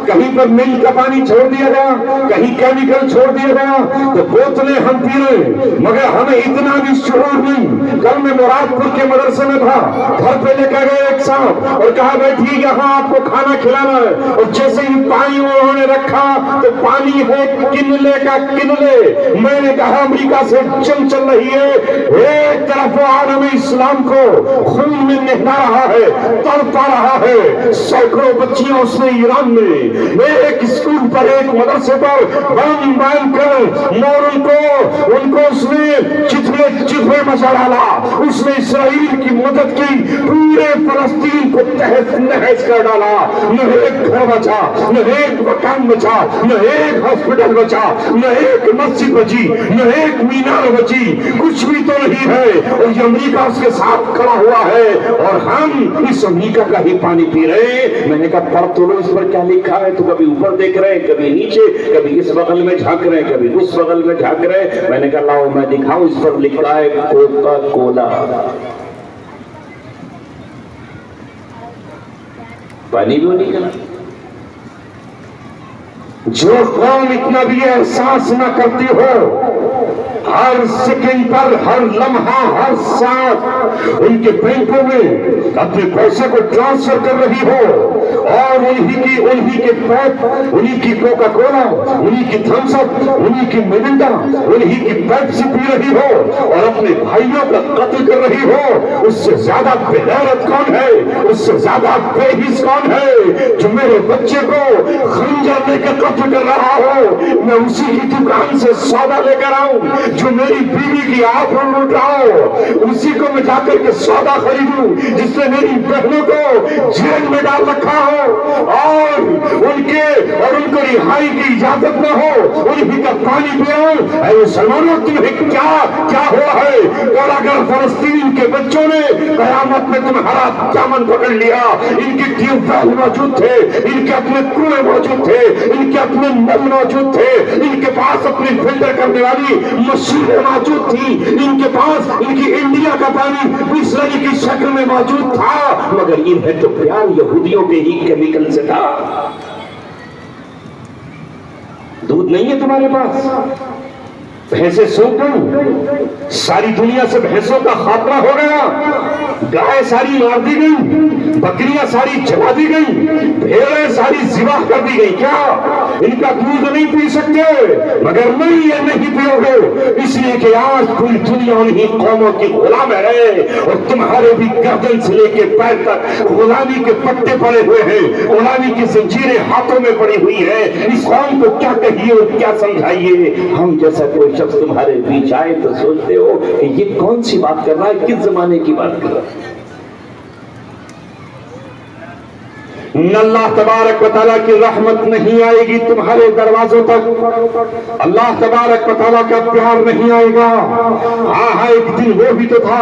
کہیں پر مل کا پانی چھوڑ دیا گیا، کہیں کیمیکل چھوڑ دیا گیا، تو بوتلیں ہم پی رہے، مگر ہمیں اتنا بھی شعور نہیں۔ کل میں مراد پور کے مدرسے میں تھا، گھر پہ لے کر گئے ایک صاحب اور کہا بیٹھیے یہاں آپ کو کھانا کھلانا ہے، اور جیسے ہی پانی انہوں نے رکھا تو پانی ہے کنلے کا کنلے۔ میں نے کہا امریکہ سے جنگ چل رہی ہے، ایک طرف وہ عالم اسلام کو خون میں نہلا رہا ہے، تڑپا رہا ہے، سینکڑوں بچیاں اس نے ایران میں ایک اسکول پر، ایک مدرسے پر بم باندھ کر ان کو اس نے چترے مچا ڈالا، اس نے اسرائیل کی مدد کی، پورے فلسطین کو تحس نحس کر ڈالا، نہ ایک گھر بچا، نہ ایک مکان بچا، نہ ایک ہاسپٹل بچا، نہ ایک مسجد بچی، نہ ایک مینار بچی، کچھ بھی تو نہیں ہے۔ اور یہ امریکہ اس کے ساتھ کھڑا ہوا ہے اور ہم اس امریکہ کا ہی پانی پی رہے ہیں۔ میں نے کہا پڑھ تو لو اس پر کیا لکھا ہے، تو کبھی اوپر دیکھ رہے ہیں، کبھی نیچے، کبھی اس بغل میں جھانک رہے ہیں، کبھی اس بغل میں جھانک رہے ہیں۔ میں نے کہا لاؤ میں دکھاؤں، اس پر لکھا ہے کوکا کولا، پانی بھی نہیں کرنا۔ جو قوم اتنا بھی احساس نہ کرتی ہو، ہر سیکنڈ پر، ہر لمحہ، ہر ساتھ ان کے بینکوں میں اپنے پیسے کو ٹرانسفر کر رہی ہو اور انہی کے پیپ، انہی کی کوکا کولا، انہی کی تھمس اپ، انہی کی مرنڈا، انہی کی پیپسی پی رہی ہو اور اپنے بھائیوں کا قتل کر رہی ہو، اس سے زیادہ بے غیرت کون ہے؟ اس سے زیادہ بے حس کون ہے؟ جو میرے بچے کو خنجر لے کے قتل کر رہا ہو، میں اسی کی دکان سے سودا لے کر آؤں، جو میری بیوی کی آنکھوں لوٹ رہا ہو اسی کو میں جا کر کے سودا خریدوں، جس نے میری بہنوں کو جیل میں ڈال رکھا ہو اور ان کو رہائی کی اجازت نہ ہو، انہی کا پانی پیاؤں۔ اے مسلمانوں، تمہیں کیا ہوا ہے؟ اور اگر فلسطین کے بچوں نے قیامت میں تمہارا دامن پکڑ لیا، ان کے ٹیوب ویل موجود تھے، ان کے اپنے کنویں موجود تھے، ان کے اپنے نل موجود تھے، ان کے پاس اپنی فلٹر کرنے والی مشینیں موجود تھی، ان کے پاس ان کی انڈیا کا پانی بسلری کی شکل میں موجود تھا، مگر انہیں تو پیار یہودیوں کے ہی کیمیکل سے تھا۔ دودھ نہیں ہے تمہارے پاس، بھینسیں سوکھ گئی، ساری دنیا سے بھینسوں کا خاتمہ ہو گیا، گائے ساری مار دی گئی، بکریاں ساری جلا دی گئی، بھیڑیں ساری ذبح کر دی گئی۔ کیا ان کا دودھ نہیں پی سکتے؟ مگر نہیں، یہ نہیں پیو گے، اس لیے کہ آج پوری دنیا انہیں قوموں کی غلام ہے اور تمہارے بھی گردن سے لے کے پیر تک غلامی کے پٹے پڑے ہوئے ہیں، غلامی کی زنجیریں ہاتھوں میں پڑی ہوئی ہیں۔ اس قوم کو کیا کہیے اور کیا سمجھائیے؟ ہم جیسا کوئی شخص تمہارے بیچ آئے تو سوچتے ہو کہ یہ کون سی بات کر رہا ہے، کس زمانے کی بات کر رہا ہے؟ اللہ تبارک و تعالیٰ کی رحمت نہیں آئے گی تمہارے دروازوں تک، اللہ تبارک و تعالیٰ کا پیار نہیں آئے گا۔ ہاں ایک دن وہ بھی تو تھا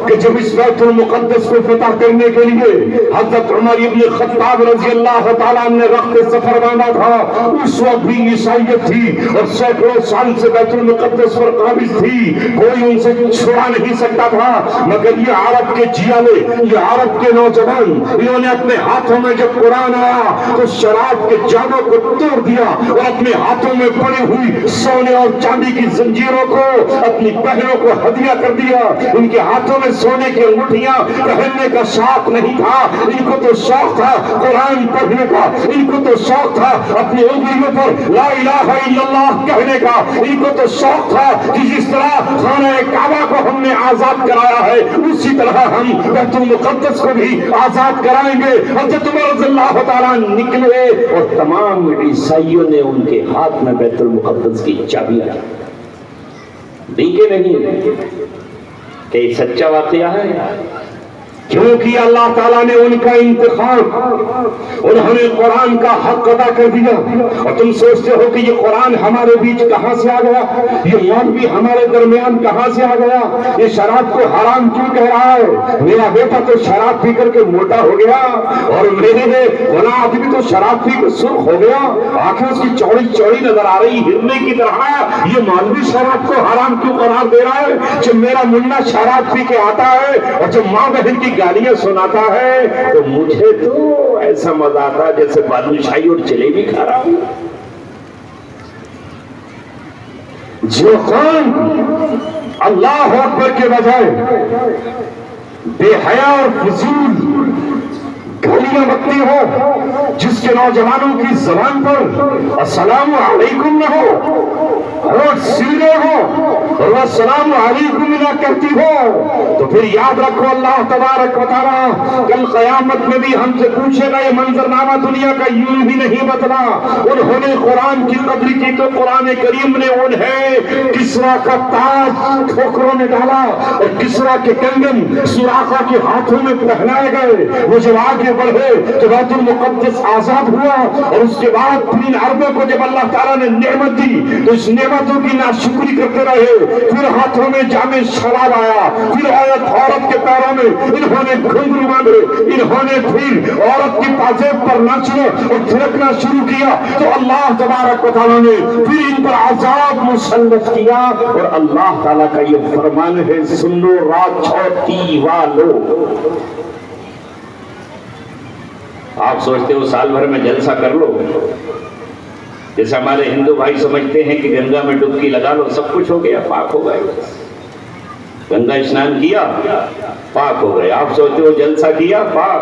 کہ جب اس بیت المقدس کو فتح کرنے کے لیے حضرت عمر ابن خطاب رضی اللہ تعالیٰ نے رخت سفر باندھا تھا، اس وقت بھی عیسائیت تھی اور سینکڑوں سال سے بیت المقدس پر قابض تھی، کوئی ان سے چھڑا نہیں سکتا تھا۔ مگر یہ عرب کے جیالے، یہ عرب کے نوجوان، انہوں نے اپنے ہاتھوں میں جب قرآن آیا تو شراب کے جاموں کو توڑ دیا اور اپنے ہاتھوں میں پڑی ہوئی سونے اور چاندی کی زنجیروں کو اپنی بہنوں کو ہدیہ کر دیا۔ ان کے ہاتھوں میں سونے کی انگوٹھیاں پہننے کا شوق نہیں تھا، ان کو تو شوق تھا قرآن پڑھنے کا، ان کو تو شوق تھا اپنی انگلیوں پر لا الہ الا اللہ کہنے کا، ان کو تو شوق تھا کہ جس طرح خانہ کعبہ کو ہم نے آزاد کرایا ہے اسی طرح ہم بیت المقدس کو بھی آزاد کرائیں گے۔ حضرت عمر رضی اللہ تعالیٰ نکلے اور تمام عیسائیوں نے ان کے ہاتھ میں بیت المقدس کی چابیاں دی کہ نہیں؟ کہ یہ سچا واقعہ ہے، کیونکہ اللہ تعالیٰ نے ان کا انتخاب، انہوں نے قرآن کا حق ادا کر دیا۔ اور تم سوچتے ہو کہ یہ قرآن ہمارے بیچ کہاں سے آ گیا، یہ مولوی ہمارے درمیان کہاں سے آ گیا، یہ شراب کو حرام کیوں کہہ رہا ہے؟ میرا بیٹا تو شراب پی کر کے موٹا ہو گیا اور میرے غلام آدمی تو شراب پی کے سرخ ہو گیا، آنکھیں اس کی چوڑی چوڑی نظر آ رہی ہرنے کی طرح۔ یہ مولوی شراب کو حرام کیوں قرار دے رہا ہے؟ جب میرا منا شراب پی کے آتا ہے اور جب ماں بہن کی گالیاں سناتا ہے تو مجھے تو ایسا مزہ آتا جیسے بادشاہی اور جلیبی کھا رہا ہوں۔ جو قوم اللہ اکبر کے بجائے بے حیا اور فضول گالیاں بکتی ہو، جس کے نوجوانوں کی زبان پر السلام علیکم نہ ہو اور سیدھے ہو اور وہ السلام علیکم نہ کہتی ہو، تو پھر یاد رکھو اللہ تبارک و تعالیٰ کل قیامت میں بھی ہم سے پوچھے گا۔ یہ منظرنامہ دنیا کا یوں ہی نہیں بدلا، انہوں نے قرآن کی قدر کی تو قرآن کریم نے انہیں کسرا کا تاج ٹھوکروں میں ڈالا اور کسرا کے کنگن سوراخا کے ہاتھوں میں پہنائے گئے۔ وہ جب آگے بڑھے تو بیت المقدس آزاد ہوا اور اس کے بعد 3 عربوں کو جب اللہ تعالیٰ نے نعمت دی تو اس نعمتوں کی ناشکری کرتے رہے۔ پھر ہاتھوں میں جامع شراب آیا، پھر عورت کے پیروں میں انہوں نے گھنگرو باندھے، انہوں نے پھر عورت کی پاجیب پر ناچنا اور تھرکنا شروع کیا تو اللہ تبارک و تعالیٰ نے پھر ان پر عذاب مسلط کیا۔ اور اللہ تعالیٰ کا یہ فرمان ہے، سن لو رات چھوٹی والو۔ آپ سوچتے ہو سال بھر میں جلسہ کر لو، جیسے ہمارے ہندو بھائی سمجھتے ہیں کہ گنگا میں ڈبکی لگا لو سب کچھ ہو گیا، پاک ہو گئے، گنگا اسنان کیا پاک ہو گئے۔ آپ سوچتے ہو جلسہ کیا پاک،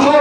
2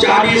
40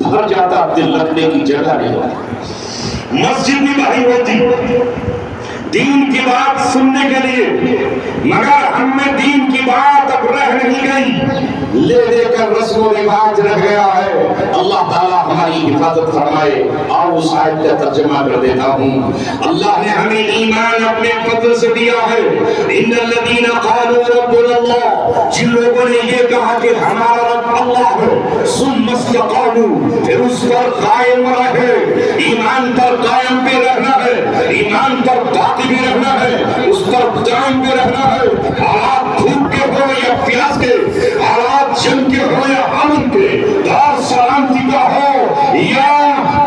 بھر جاتا، دل رکھنے کی جگہ نہیں ہوتی۔ مسجد بھی بھری ہوتی دین کی بات سننے کے لیے، مگر ہم میں دین کی بات اب رہ نہیں گئی، لے لے کر رسم و رواج رہ گیا ہے۔ اللہ تعالیٰ ہماری حفاظت فرمائے۔ اور اس آیت کا ترجمہ کر دیتا ہوں۔ اللہ نے ہمیں ایمان اپنے فضل سے دیا ہے۔ ان الذین قالوا ربنا اللہ، جن لوگوں نے یہ کہا کہ ہمارا رب اللہ ہے، ثم استقاموا، پھر اس پر قائم رہے، ایمان پر قائم پہ رہنا ہے، ایمان پر باقی بھی رہنا ہے، اس پر قائم بھی رہنا ہے، حالات بھوک کے ہو یا پیاس کے، حالات جنگ کے ہو یا امن کے، دور سلامتی کا ہو یا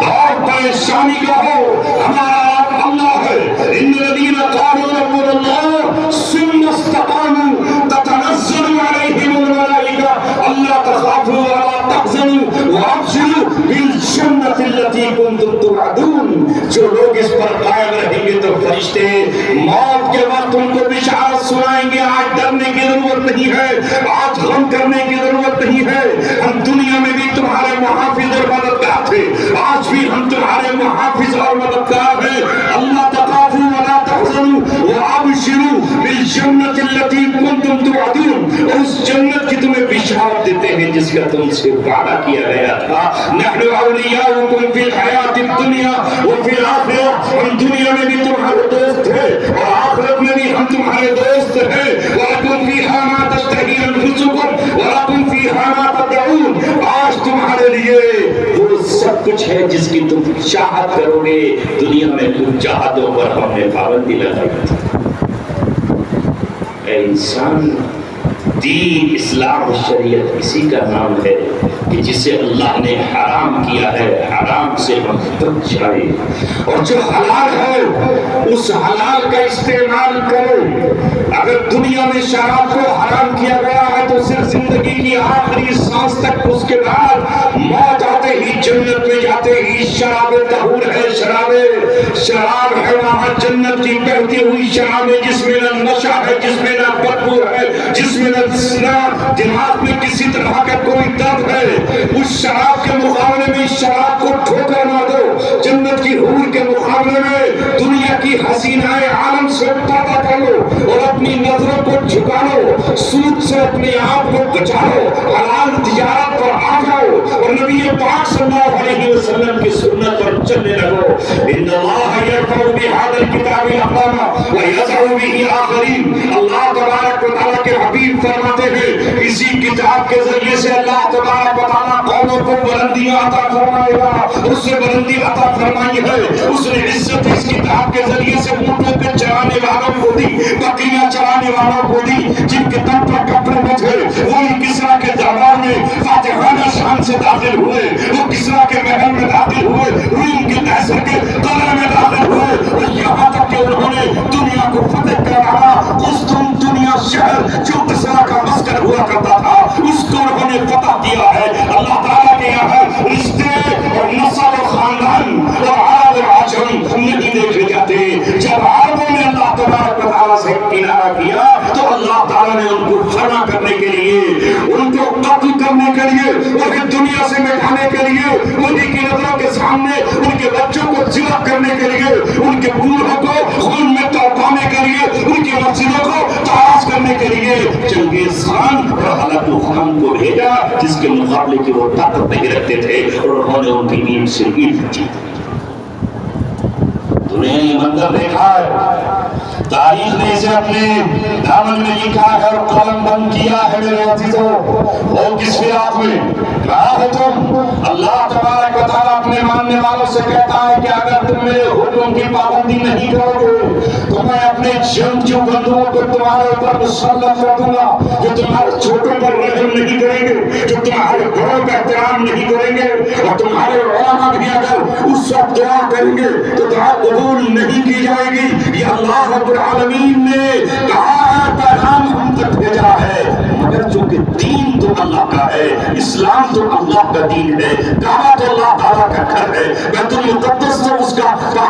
دور پریشانی کا ہو، ہمارا رب اللہ ہے۔ ان الذین قالوا ربنا اللہ ثم استقاموا تتنزل علیہم الملائکہ الا تخافوا ولا تحزنوا وابشروا بالجنۃ التي کنتم توعدون۔ جو لوگ اس پر قائم رہیں گے تو فرشتے موت کے وقت ان کو بشارت سنائیں گے، آج ڈرنے کی ضرورت نہیں ہے، آج غم کرنے کی ضرورت نہیں ہے، ہم دنیا میں بھی تمہارے محافظ اور مددگار تھے، آج بھی ہم تمہارے محافظ اور مددگار ہیں۔ اللہ تخافوا ولا تحزنوا وابشروا بالجنۃ التي کنتم توعدون، اور اس جنت کی تمہیں بشارت دیتے ہیں جس کا تم سے وعدہ کیا گیا تھا۔ نحن اولیاؤکم فی الحیاۃ الدنیا وفی الآخرہ، ہم دنیا میں بھی تمہارے دوست ہیں اور آخرت میں بھی ہم تمہارے دوست ہیں۔ وَلَكُمْ فِيهَا مَا تَشْتَهِي أَنفُسُكُمْ وَلَكُمْ فِيهَا مَا تَدْعُونَ، آج تمہارے لیے وہ سب کچھ ہے جس کی تم چاہت کرو گے۔ دنیا میں تم چاہتوں پر ہم نے پابندی لگائی تھی۔ اے انسان، دین اسلام شریعت اسی کا نام ہے کہ جسے اللہ نے حرام کیا ہے، حرام سے ہم بچ جائے، اور جو حلال ہے اس حلال کا استعمال کرو۔ اگر دنیا میں شراب کو حرام کیا گیا ہے تو صرف زندگی کی آخری سانس تک، اس کے بعد موت آتے ہی جنت میں جاتے ہی شراب طہور ہے، شراب ہے وہاں جنت کی بہتی ہوئی شراب ہے، جس میں نہ نشہ ہے، جس میں نہ بدبو ہے، جس میں نہ دماغ میں کسی طرح کا کوئی درد ہے۔ اس شراب کے مقابلے میں شراب کو ٹھوکر نہ دو، جنت کی حور کے مقابلے میں دنیا کی حسینائے عالم سے پردہ کرو اور اپنی نظروں کو جھکا لو، سود سے اپنے آپ کو بچا لو، حلال تجارت پر آ جاؤ اور نبی پاک صلی اللہ علیہ وسلم کی سنت پر چلنے لگو۔ ان اللہ یرفع بہذا الکتاب اقواما ویضع به آخرین، اللہ تبارک و تعالیٰ کے حبیب فرماتے ہیں اسی کتاب کے ذریعے سے اللہ تبارک و تعالیٰ قوموں کو بلندیاں عطا فرمائے گا، اس سے بلندی عطا فرمائی ہے۔ اس نے عزت اس کتاب کے ذریعے سے اونٹوں پہ چرانے والوں کو دی، بکریاں چرانے والوں کو دی، جن کے تن پر کپڑے نہ تھے وہی کسریٰ کے دربار میں فاتحانہ شان سے داخل ہوئے، وہ کسریٰ کے محل میں داخل ہوئے، روم کے قیصر کے قلعے میں داخل ہوئے، اور یہاں تک کہ انہوں نے دنیا کو فتح کر ڈالا۔ قسطنطنیہ دنیا شہر جو کسریٰ کا مسکن ہوا کرتا تھا اس کو انہوں نے فتح کیا ہے۔ اللہ تعالیٰ کے یہاں رشتے اور نسل و خاندان اور عرب اور عجم نہیں دیکھے جاتے۔ جب عربوں نے اللہ تبارک و تعالیٰ سے کنارہ کیا تو اللہ تعالیٰ نے ان کو فنا کرنے کے لیے، ان کو قتل کرنے کے لیے، انہیں دنیا سے مٹانے کے لیے، انہیں کی نظروں کے سامنے ان کے بچوں کو ذبح کرنے کے لیے، ان کے بوڑھوں کو خون میں توڑانے کے لیے، ان کی مسجدوں کو تاراج کرنے کے لیے چنگیز خان اور حلب خان کو بھیجا، جس کے مقابلے کی وہ طاقت نہیں رکھتے تھے، اور انہوں نے ان کی نیند سے نیند کی۔ تم نے یہ منظر دیکھا ہے، تاریخ نے اسے اپنے دامن میں لکھا ہے اور قلم بند کیا ہے۔ میرے عزیزوں، وہ کس فراق میں کہا ہے تم؟ اللہ تبارک و تعالیٰ اپنے ماننے والوں سے کہتا ہے کہ اگر تم میرے حکم کی پابندی نہیں کرو گے تو میں اپنے جنگجو بندوؤں کو تمہارے اوپر مسلط کر دوں گا، جو تمہارے چھوٹوں پر رحم نہیں کریں گے، جو تمہارے بڑوں کا احترام نہیں کریں گے، اور تمہارے علماء بھی اگر اس وقت دعا کریں گے تو دعا قبول نہیں کی جائے گی۔ یہ اللہ رب العالمین نے کہا ہے، پیغام ہم تک بھیجا ہے، مگر چونکہ دین تو اللہ کا ہے، اسلام تو اللہ کا دین ہے، کعبہ تو اللہ تعالیٰ کا گھر ہے، بیت المقدس تو اس کا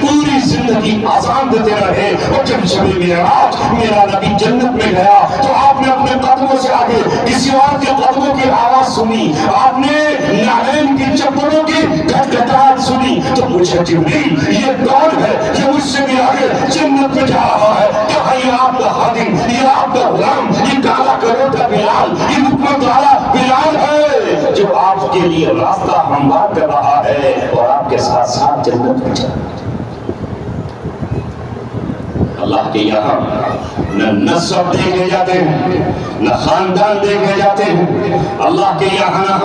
پوری زندگی اذان دیتے رہے، اور جب شب معراج میرا نبی جنت میں گیا تو آپ نے اپنے قدموں سے آگے کسی اور کے قدموں کی آواز سنی، آپ نے نعلین کی چپلوں کی گھٹگھٹاہٹ سنی، تو مجھے جبریل یہ کون ہے یہ مجھ سے بھی آگے جنت میں جا رہا ہے؟ کہا یہ آپ کا خادم، یہ آپ کا غلام، یہ کالا کروٹا بلال، یہ حکمت والا بلال ہے جو آپ کے لیے راستہ ہموار کر رہا ہے اور آپ کے ساتھ ساتھ جنت میں جائے۔ اللہ کے یہاں نہ نسب دیکھے جاتے ہیں، نہ خاندان دیکھے جاتے ہیں، اللہ کے یہاں نہ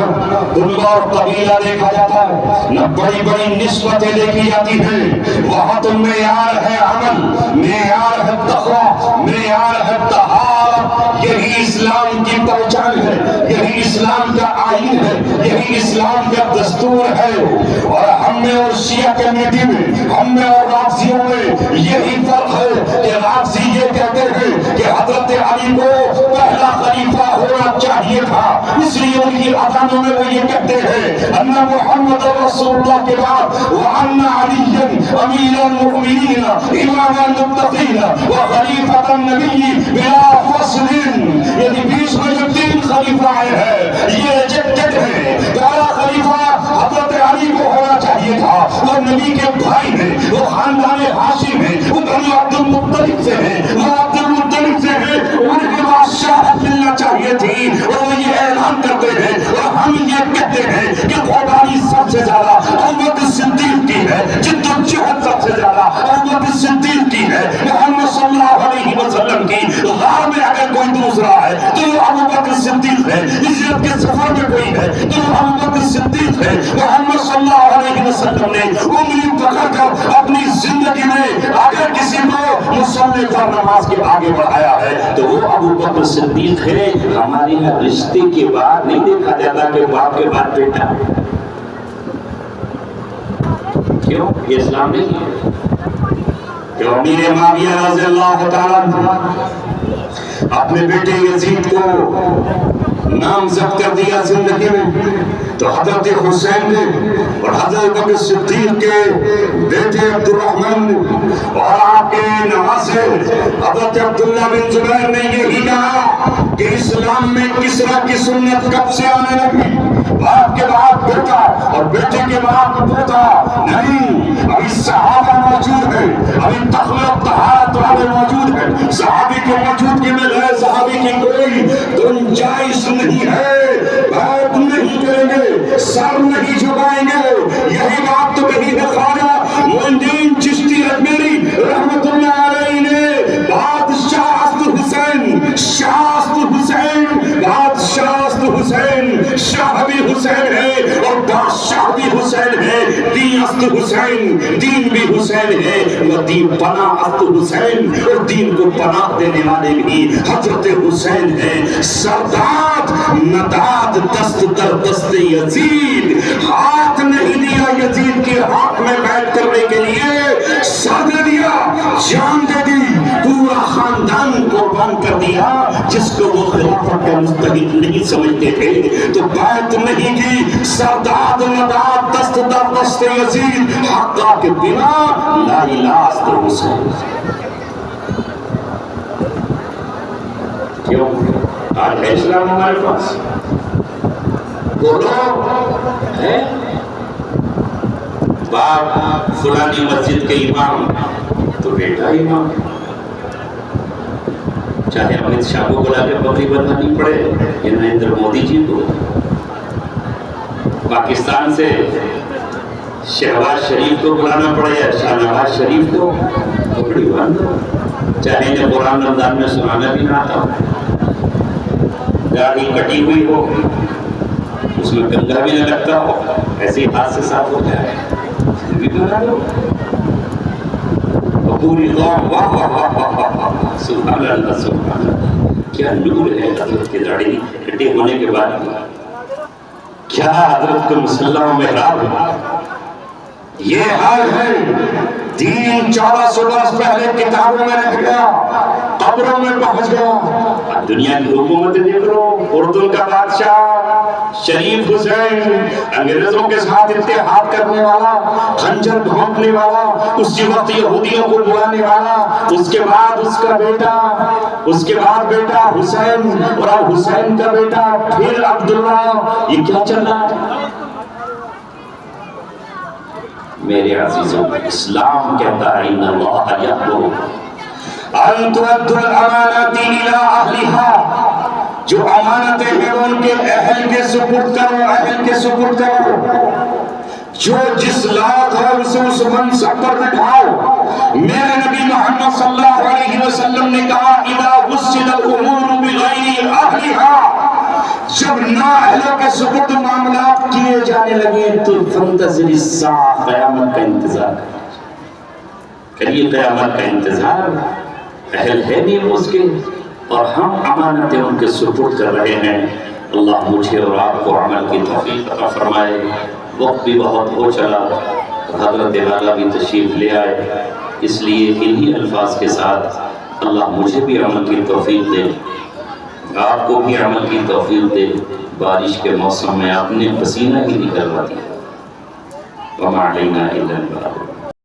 قبیلہ اور قبیلہ دیکھا جاتا ہے، نہ بڑی بڑی نسبتیں دیکھی جاتی ہیں، وہاں تو معیار ہے عمل، معیار ہے تقویٰ، معیار ہے طہارت۔ یہی اسلام کی پہچان ہے، یہی اسلام کا آئین ہے، یہی اسلام کا دستور ہے۔ اور ہم میں اور شیعہ کمیٹی میں، ہم میں اور رافضیوں میں یہی فرق ہے کہ رافضی یہ کہتے ہیں کہ حضرت علی کو پہلا خلیفہ ہونا چاہیے تھا، اس لیے ان کی اذانوں میں وہ یہ کہتے ہیں ان محمد رسول اللہ کے بعد وان علی امیر المؤمنین امام المتقین وخلیفۃ النبی بلا فصل۔ یعنی بیچ میں جو تین خلیفہ آئے ہیں یہ ریجیکٹڈ ہے، پہلا خلیفہ حضرت علی کو ہونا چاہیے تھا، وہ نبی کے بھائی ہیں، وہ خاندان ہاشم ہیں، وہ بنی عبد المطلب سے ہیں، وہ عبد المطلب سے ہیں، انہیں بادشاہت ملنا چاہیے تھی، اور وہ یہ اعلان کرتے ہیں اور ہم یہ کہتے ہیں کہ قربانی سب سے زیادہ ابوبکر صدیق کی ہے، جد و جہد سب سے زیادہ ابوبکر صدیق کی ہے، محمد صلی اللہ علیہ وسلم کی غار میں اگر کوئی دوسرا ہے تو وہ ابوبکر صدیق ہے، ہجرت کے سفر میں کوئی ہے تو وہ ابوبکر صدیق ہے۔ محمد صلی اللہ علیہ وسلم نے انگلی پکڑ کر اپنی زندگی میں اگر کسی کو مصلی پر نماز کے آگے بڑھایا ہے تو وہ ابوبکر صدیق ہے۔ ہمارے یہاں رشتے کے بعد نہیں دیکھا جاتا کہ باپ کے بعد بیٹا، کیوں؟ یہ اسلام نہیں ہے۔ کہ امیر معاویہ رضی اللہ تعالیٰ اپنے بیٹے یزید کو نامزد کر دیا زندگی میں، تو حضرت حسین نے اور حضرت بکر صدیق کے بیٹے عبد الرحمن نے اور آپ کے نواسے حضرت عبداللہ بن زبیر نے یہی کہا کہ اسلام میں کسرا کی سنت کب سے آنے لگی؟ باپ کے بعد بیٹا اور بیٹے کے بعد پوتا نہیں، ابھی صحابہ موجود ہیں، ابھی تخلیہ و طہارت والے موجود ہیں، صحابی کے موجودگی میں غیر صحابی کی کوئی گنجائش نہیں ہے، بیعت نہیں کریں گے، سر نہیں جھکائیں گے۔ یہی بات تو کہی ہے خواجہ معین الدین چشتی اجمیری رحمت اللہ علیہ نے، بادشاہ حسین، شاہ حسین، بادشاہ حسین، شاہ بھی حسین ہے اور بادشاہ بھی حسین ہے، دین است حسین، دین بھی حسین ہے، وہ دین پناہ است حسین، اور دین کو پناہ دینے والے بھی حضرت حسین ہے۔ سرداد نداد دست در دست یزید، ہاتھ نہیں دیا یزید کے ہاتھ میں بیعت کرنے کے لیے، سر دے دیا، جان دے دی، پورا خاندان قربان کر دیا، جس کو وہ خلافت کا مستحق نہیں سمجھتے تھے تو بیعت نہیں کی۔ سرداد نداد دست در دست یزید، حقا کے بنا لا الہ است حسین۔ کیوں؟ آج ہے اسلام ہمارے پاس، بولو ہے باپ فلانی مسجد کے امام تو بیٹا امام، چاہے امت شاہ کو بلا کے بکری بنانی پڑے یا نریندر مودی جی کو، پاکستان سے شہباز شریف کو بلانا پڑے یا شاہ نواز شریف کو، بکری باندھو، چاہے انہیں قرآن رمضان میں سنانا بھی نہ آتا ہو، گاڑی کٹی ہوئی ہو، اس میں گنگا بھی نہ لگتا ہو، ایسے ہی ہاتھ سے صاف ہو جائے، پھر بھی بنا لو، پوری قوم واہ واہ واہ واہ واہ، سبحان اللہ سبحان اللہ، کیا نور ہے حضرت کی داڑھی کٹی ہونے کے بعد، کیا حضرت کا مصلی و محراب ہے۔ یہ حال ہے 1400 برس پہلے کتابوں میں رہ گیا، قبروں میں پہنچ گیا۔ اب دنیا کی حکومت دیکھ لو، اردن کا بادشاہ شریف حسین، انگریزوں کے ساتھ اتحاد کرنے والا، خنجر بھونکنے والا، اسی وقت یہودیوں کو بلانے والا، اس کے بعد اس کا بیٹا، اس کے بعد بیٹا حسین، اور اب حسین کا بیٹا پھر عبداللہ، یہ کیا چل رہا ہے؟ میرے عزیزوں، اسلام کہتا ہے ان اللہ یأمر ان تؤدوا الامانات الى اہلها، جو امانتیں ہیں ان کے اہل کے سپرد کرو، اہل کے سپرد کرو، جو جس لائق ہے اسے اس منصب پر بٹھاؤ۔ میرے نبی محمد صلی اللہ علیہ وسلم نے کہا اذا وسد الامور بغیر اہلها، جب نااہلوں کے سپرد معاملات کیے جانے لگے تو فانتظر الساعہ، قیامت کا انتظار کریے، قیامت کا انتظار۔ اہل ہے نہیں اس کے، اور ہم امانتیں ان کے سپرد کر رہے ہیں۔ اللہ مجھے اور آپ کو عمل کی توفیق عطا فرمائے۔ وقت بھی بہت ہو چلا، حضرت والا بھی تشریف لے آئے، اس لیے انہی الفاظ کے ساتھ اللہ مجھے بھی عمل کی توفیق دے، آپ کو بھی عمل کی توفیق دے۔ بارش کے موسم میں آپ نے پسینہ ہی نکلوا دیا، وما علینا الا البلاغ۔